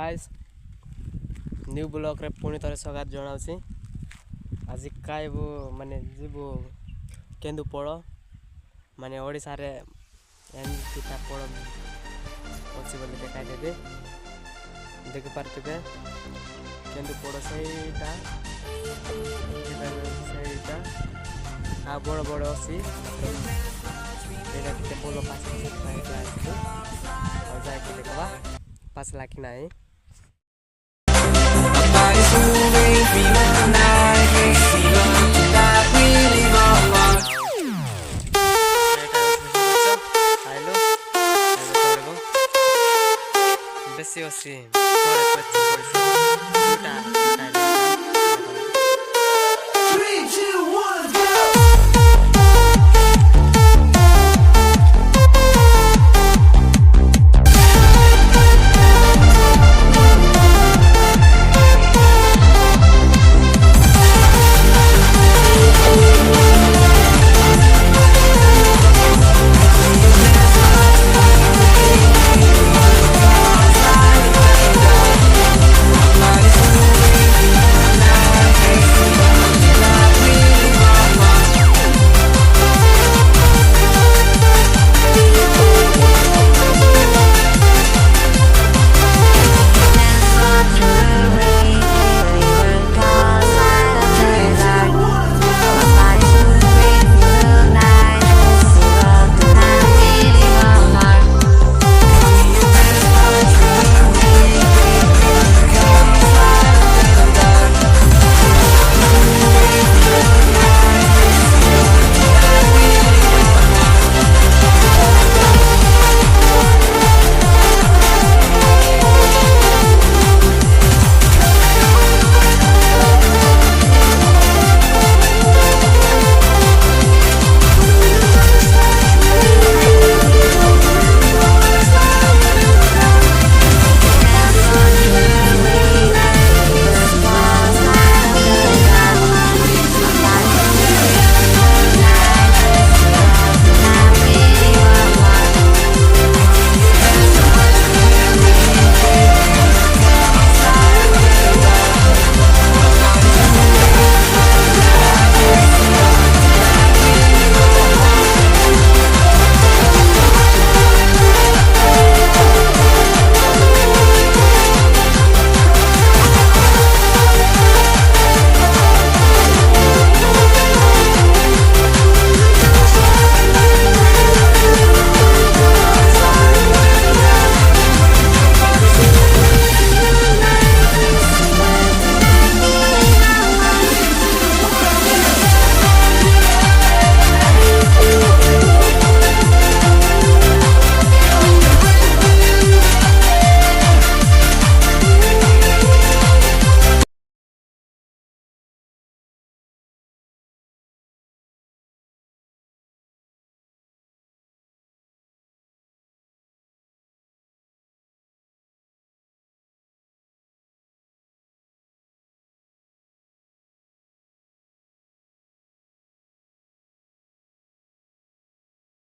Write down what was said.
Guys new blog रे पुणी थरे स्वागत जनाउछि। आज कायबो माने जीवो केंदुपड़ माने ओडिसा रे एमतीटा पड़ अछि बोली देखाइ देबे। देखि पारथिबे केंदुपड़ सेटा आ बड़ बड़ अछि एटा के बोलो पास साइड लाइट और जाय के देखबा पास लाखी नाही। बेसी